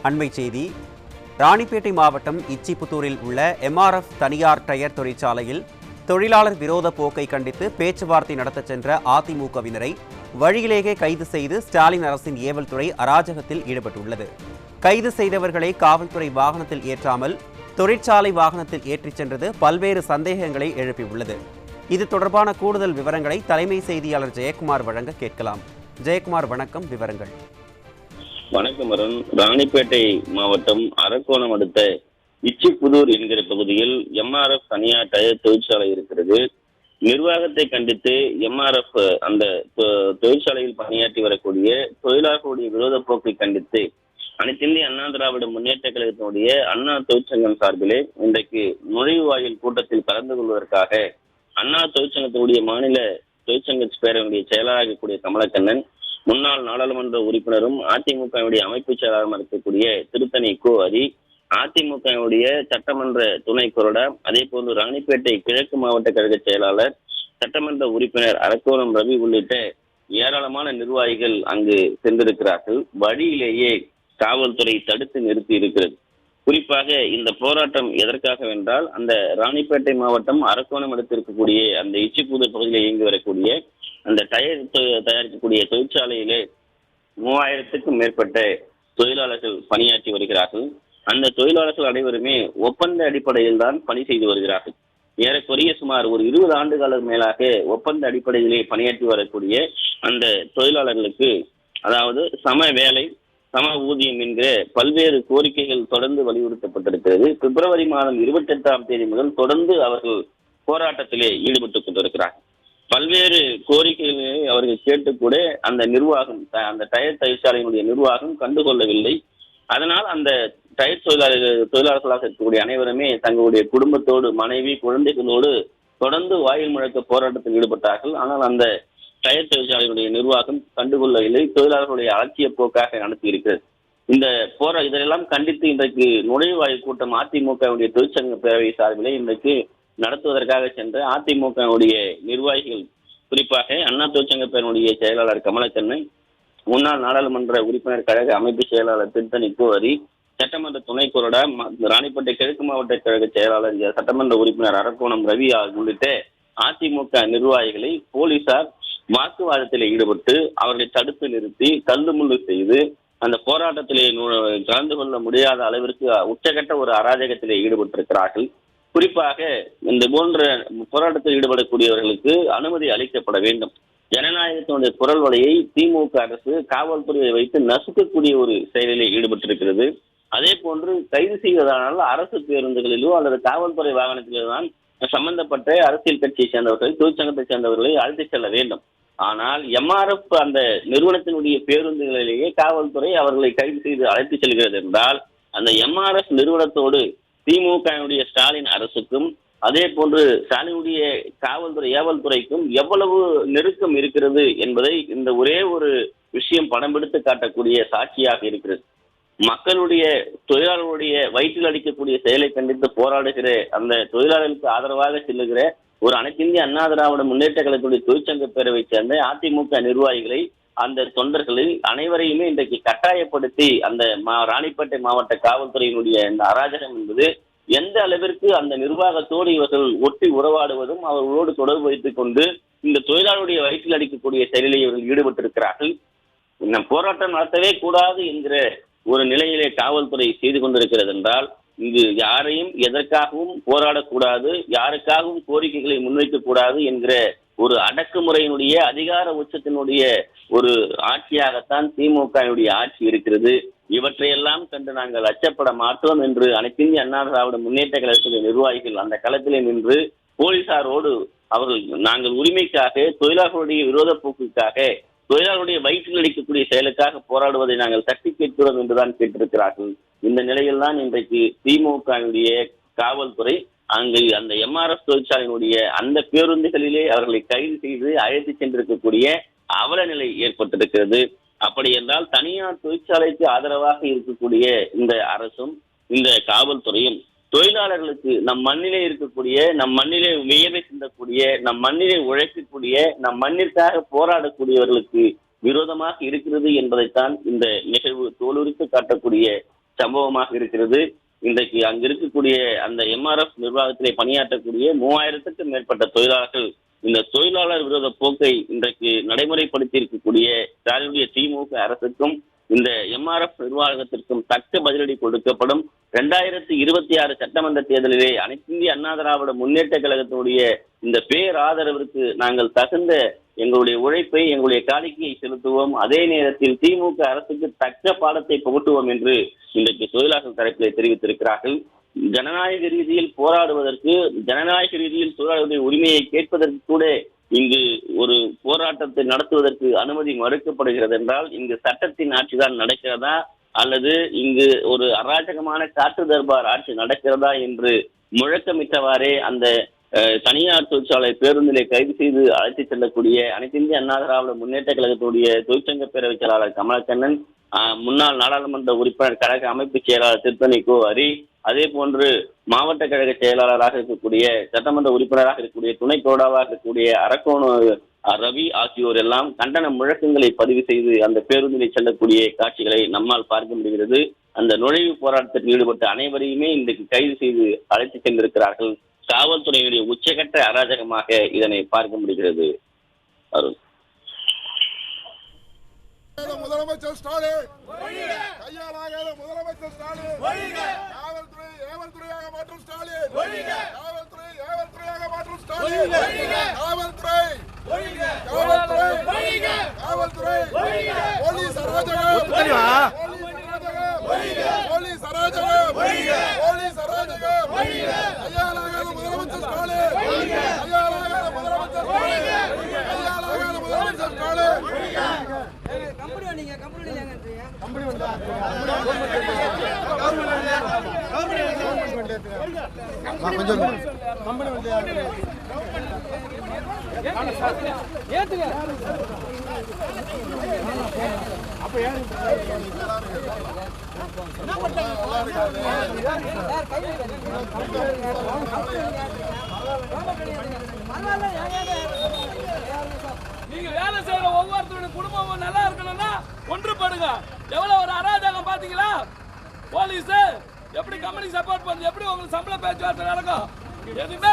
அண்மை செய்தி. ராணிப்பேட்டை மாவட்டம் இச்சிபுத்தூரில் உள்ள எம்ஆர்எஃப் தனியார் டயர் தொழிற்சாலையில் தொழிலாளர் விரோத போக்கை கண்டித்து பேச்சுவார்த்தை நடத்தச் சென்ற அதிமுகவினரை வழியிலேயே கைது செய்து ஸ்டாலின் அரசின் ஏவல் துறை அராஜகத்தில் ஈடுபட்டுள்ளது. கைது செய்தவர்களை காவல்துறை வாகனத்தில் ஏற்றாமல் தொழிற்சாலை வாகனத்தில் ஏற்றிச் சென்றது பல்வேறு சந்தேகங்களை எழுப்பியுள்ளது. இது தொடர்பான கூடுதல் விவரங்களை தலைமை செய்தியாளர் ஜெயக்குமார் வழங்க கேட்கலாம். ஜெயக்குமார், வணக்கம். விவரங்கள். வணக்கம் அருண். ராணிப்பேட்டை மாவட்டம் அரக்கோணம் அடுத்த இச்சிபுதூர் என்கிற பகுதியில் எம்ஆர்எஃப் தனியார் டயர் தொழிற்சாலை இருக்கிறது. நிர்வாகத்தை கண்டித்து எம்ஆர்எஃப் அந்த தொழிற்சாலையில் பணியாற்றி வரக்கூடிய தொழிலாளர்களுடைய விரோத போக்கை கண்டித்து அனைத்திந்திய அண்ணா திராவிட முன்னேற்ற கழகத்தினுடைய அண்ணா தொழிற்சங்கம் சார்பிலே இன்றைக்கு நுழைவாயில் கூட்டத்தில் கலந்து கொள்வதற்காக அண்ணா தொழிற்சங்கத்தினுடைய மாநில தொழிற்சங்க பேரவையுடைய செயலாளராக இருக்கக்கூடிய கமலக்கண்ணன், முன்னாள் நாடாளுமன்ற உறுப்பினரும் அதிமுகவுடைய அமைப்பு செயலாளரும் இருக்கக்கூடிய திருத்தணி கோ ஹரி, அதிமுகவுடைய சட்டமன்ற துணை கொறடா, அதே போன்று ராணிப்பேட்டை கிழக்கு மாவட்ட கழக செயலாளர், சட்டமன்ற உறுப்பினர் அரக்கோணம் ரவி உள்ளிட்ட ஏராளமான நிர்வாகிகள் அங்கு சென்றிருக்கிறார்கள். வழியிலேயே காவல்துறை தடுத்து நிறுத்தி இருக்கிறது. குறிப்பாக இந்த போராட்டம் எதற்காக வென்றால், அந்த ராணிப்பேட்டை மாவட்டம் அரக்கோணம் அடுத்து இருக்கக்கூடிய அந்த இச்சிபுதூர் பகுதியில் இயங்கி வரக்கூடிய அந்த டயர் தயாரிக்கக்கூடிய தொழிற்சாலையிலே 3000க்கும் மேற்பட்ட தொழிலாளர்கள் பணியாற்றி வருகிறார்கள். அந்த தொழிலாளர்கள் அனைவருமே ஒப்பந்த அடிப்படையில் தான் பணி செய்து வருகிறார்கள். ஏறக்குறைய சுமார் ஒரு 20 ஆண்டுகால மேலாக ஒப்பந்த அடிப்படையிலே பணியாற்றி வரக்கூடிய அந்த தொழிலாளர்களுக்கு, அதாவது சம வேலை சம ஊதியம் என்கிற பல்வேறு கோரிக்கைகள் தொடர்ந்து வலியுறுத்தப்பட்டிருக்கிறது. பிப்ரவரி மாதம் 28ஆம் தேதி முதல் தொடர்ந்து அவர்கள் போராட்டத்திலே ஈடுபட்டுக் கொண்டிருக்கிறார்கள். பல்வேறு கோரிக்கைகளை அவர்கள் கேட்டுக்கூட அந்த நிர்வாகம், அந்த டயர் தொழிற்சாலையினுடைய நிர்வாகம் கண்டுகொள்ளவில்லை. அதனால் அந்த டயர் தொழிலாளர்களாக இருக்கக்கூடிய அனைவருமே தங்களுடைய குடும்பத்தோடு, மனைவி, குழந்தைகளோடு தொடர்ந்து வாயில் முழக்க போராட்டத்தில் ஈடுபட்டார்கள். ஆனால் அந்த டயர் தொழிற்சாலையினுடைய நிர்வாகம் கண்டுகொள்ளவில்லை. தொழிலாளர்களுடைய அலட்சிய போக்காக நடத்தி இருக்கிறது. இந்த இதெல்லாம் கண்டித்து இன்றைக்கு நுழைவாயில் கூட்டம் அதிமுகவுடைய தொழிற்சங்க பேரவை சார்பிலே இன்றைக்கு நடத்துவதற்காக சென்ற அதிமுகவுடைய நிர்வாகிகள், குறிப்பாக அண்ணா தொழிற்சங்க பேரவையுடைய செயலாளர் கமலக்கண்ணன், முன்னாள் நாடாளுமன்ற உறுப்பினர் கழக அமைப்பு செயலாளர் திருத்தணி கோ ஹரி, சட்டமன்ற துணை கொறடா ராணிப்பேட்டை கிழக்கு மாவட்ட கழக செயலாளர் சட்டமன்ற உறுப்பினர் அரக்கோணம் ரவி உள்ளிட்ட அதிமுக நிர்வாகிகளை போலீசார் வாக்குவாதத்தில் ஈடுபட்டு அவர்களை தடுத்து நிறுத்தி தள்ளுமுள்ளு செய்து அந்த போராட்டத்திலே கலந்து கொள்ள முடியாத அளவிற்கு உச்சகட்ட ஒரு அராஜகத்திலே ஈடுபட்டிருக்கிறார்கள். குறிப்பாக இந்த போன்ற போராட்டத்தில் ஈடுபடக்கூடியவர்களுக்கு அனுமதி அளிக்கப்பட வேண்டும். ஜனநாயகத்தினுடைய குரல் வலையை திமுக அரசு காவல்துறையை வைத்து நசுக்கக்கூடிய ஒரு செயலிலே ஈடுபட்டிருக்கிறது. அதே போன்று கைது செய்வதானால் அரசு பேருந்துகளிலோ அல்லது காவல்துறை வாகனத்திலோ தான் சம்பந்தப்பட்ட அரசியல் கட்சியை சேர்ந்தவர்களை, தொழிற்சங்கத்தை சேர்ந்தவர்களை அழைத்து செல்ல வேண்டும். ஆனால் எம்ஆர்எஃப் அந்த நிறுவனத்தினுடைய பேருந்துகளிலேயே காவல்துறை அவர்களை கைது செய்து அழைத்து செல்கிறது என்றால், அந்த எம்ஆர்எஃப் நிறுவனத்தோடு திமுகவுடைய ஸ்டாலின் அரசுக்கும் அதே போன்று ஸ்டாலினுடைய காவல்துறை ஏவல்துறைக்கும் எவ்வளவு நெருக்கம் இருக்கிறது என்பதை இந்த ஒரே ஒரு விஷயம் படம் பிடித்து காட்டக்கூடிய சாட்சியாக இருக்கிறது. மக்களுடைய, தொழிலாளர்களுடைய வயிற்றில் அடிக்கக்கூடிய செயலை கண்டித்து போராடுகிற அந்த தொழிலாளர்களுக்கு ஆதரவாக செல்லுகிற ஒரு அனைத்திந்திய அண்ணா திராவிட முன்னேற்ற கழகத்துடைய தொழிற்சங்க பேரவை சேர்ந்த அதிமுக நிர்வாகிகளை, அந்த தொண்டர்களில் அனைவரையுமே இன்றைக்கு கட்டாயப்படுத்தி அந்த ராணிப்பேட்டை மாவட்ட காவல்துறையினுடைய இந்த அராஜகம் என்பது எந்த அளவிற்கு அந்த நிர்வாகத்தோடு இவர்கள் ஒட்டி உறவாடுவதும் அவர்களோடு தொடர்பு வைத்துக் கொண்டு இந்த தொழிலாளருடைய வயிற்றில் அடிக்கக்கூடிய செயலில் இவர்கள் ஈடுபட்டிருக்கிறார்கள். இந்த போராட்டம் நடத்தவே கூடாது என்கிற ஒரு நிலையிலே காவல்துறை செய்து கொண்டிருக்கிறது என்றால், இங்கு யாரையும் எதற்காகவும் போராடக்கூடாது, யாருக்காகவும் கோரிக்கைகளை முன்வைக்கக்கூடாது என்கிற ஒரு அடக்குமுறையினுடைய அதிகார உச்சத்தினுடைய ஒரு ஆட்சியாகத்தான் திமுகவுடைய ஆட்சி இருக்கிறது. இவற்றையெல்லாம் கண்டு நாங்கள் அச்சப்பட மாட்டோம் என்று அனைத்திந்திய அண்ணா திராவிட முன்னேற்ற கழகத்தின் நிர்வாகிகள் அந்த களத்திலே நின்று போலீசாரோடு அவர்கள் நாங்கள் உரிமைக்காக, தொழிலாளர்களுடைய விரோத போக்குக்காக, தொழிலாளர்களுடைய வயிற்றில் அடிக்கக்கூடிய செயலுக்காக போராடுவதை நாங்கள் தட்டி கேட்கிறோம் என்றுதான் கேட்டிருக்கிறார்கள். இந்த நிலையில் தான் இன்றைக்கு திமுகவுடைய காவல்துறை அங்கு அந்த எம்ஆர்எஃப் தொழிற்சாலையினுடைய அந்த பேருந்துகளிலே அவர்களை கைது செய்து அழைத்து சென்றிருக்கக்கூடிய அவல நிலை ஏற்பட்டிருக்கிறது. அப்படி என்றால் தனியார் தொழிற்சாலைக்கு ஆதரவாக இருக்கக்கூடிய இந்த அரசும் இந்த காவல்துறையும் தொழிலாளர்களுக்கு நம் மண்ணிலே இருக்கக்கூடிய, நம் மண்ணிலே வியர்வை சிந்தக்கூடிய, நம் மண்ணிலே உழைக்கக்கூடிய, நம் மண்ணிற்காக போராடக்கூடியவர்களுக்கு விரோதமாக இருக்கிறது என்பதைத்தான் இந்த நிகழ்வு தோலுரித்து காட்டக்கூடிய சம்பவமாக இருக்கிறது. இன்றைக்கு அங்கு இருக்கக்கூடிய அந்த எம்ஆர்எஃப் நிர்வாகத்திலே பணியாற்றக்கூடிய 3000க்கும் மேற்பட்ட தொழிலாளர்கள் இந்த தொழிலாளர் விரோத போக்கை இன்றைக்கு நடைமுறைப்படுத்தி இருக்கக்கூடிய ஸ்டாலினுடைய திமுக அரசுக்கும் இந்த எம்ஆர்எஃப் நிர்வாகத்திற்கும் தக்க பதிலடி கொடுக்கப்படும். 2026 சட்டமன்ற தேர்தலிலே அனைத்து இந்திய அண்ணா திராவிட முன்னேற்ற கழகத்தினுடைய இந்த பேராதரவிற்கு நாங்கள் தகுந்த எங்களுடைய உழைப்பை, எங்களுடைய காணிக்கையை செலுத்துவோம். அதே நேரத்தில் திமுக அரசுக்கு தக்க பாடத்தை புகட்டுவோம் என்று இன்றைக்கு தொழிலாளர்கள் தரப்பிலே தெரிவித்திருக்கிறார்கள். ஜனநாயக ரீதியில் போராடுவதற்கு, ஜனநாயக ரீதியில் தொழிலாளர்களுடைய உரிமையை கேட்பதற்கு கூட இங்கு ஒரு போராட்டத்தை நடத்துவதற்கு அனுமதி மறுக்கப்படுகிறது என்றால் இங்கு சட்டத்தின் ஆட்சிதான் நடக்கிறதா அல்லது இங்கு ஒரு அராஜகமான காற்று தர்பார் ஆட்சி நடக்கிறதா என்று முழக்கமிட்டவாறே அந்த தனியார் தொழிற்சாலை பேருந்திலே கைது செய்து அழைத்துச் செல்லக்கூடிய அனைத்து இந்திய அண்ணா திராவிட முன்னேற்ற கழகத்துடைய தொழிற்சங்க பேரவைச் செயலாளர் கமலக்கண்ணன், முன்னாள் நாடாளுமன்ற உறுப்பினர் கழக அமைப்பு செயலாளர் திருத்தணி கோ ஹரி, அதே போன்று மாவட்ட கழக செயலாளராக இருக்கக்கூடிய சட்டமன்ற உறுப்பினராக இருக்கக்கூடிய துணை கோடாவாக இருக்கக்கூடிய அரக்கோணம் ரவி ஆகியோர் எல்லாம் கண்டன முழக்கங்களை பதிவு செய்து அந்த பேருந்திலே செல்லக்கூடிய காட்சிகளை நம்மால் பார்க்க முடிகிறது. அந்த நுழைவு போராட்டத்தில் ஈடுபட்ட அனைவரையுமே இன்றைக்கு கைது செய்து அழைத்து சென்றிருக்கிறார்கள். காவல்துறையினுடைய உச்சகட்ட அராஜகமாக இதனை பார்க்க முடிகிறது. அருண். முதலமைச்சர் ஸ்டாலின் கையாளாகாத முதலமைச்சர் ஸ்டாலின் காவல்துறை ஏவல்துறையாக மாற்றும் ஸ்டாலின் காவல்துறை ஏவல்துறையாக மாற்றும் ஸ்டாலின் காவல்துறை காவல்துறை போலீஸ் அராஜகம் போலீஸ் அராஜகம் போலீஸ் அராஜகம் கையாளாகாத முதலமைச்சர் ஸ்டாலின் கையாளாகாத முதலமைச்சர் ஸ்டாலின் கையாளாகாத முதலமைச்சர் ஸ்டாலின் நீங்க வேலை செய்யற ஒவ்வொருத்தருடைய குடும்பமும் நல்லா இருக்கணும்னா ஒன்றுபடுங்க. எவ்வளவு ஒரு அராஜகம் பாத்தீங்களா? போலீஸ் எப்படி கம்பெனி சப்போர்ட் பண்ணுது, எப்படி உங்களுக்கு சம்பள பேச்சுவார்த்தை நடக்கும், எதுவுமே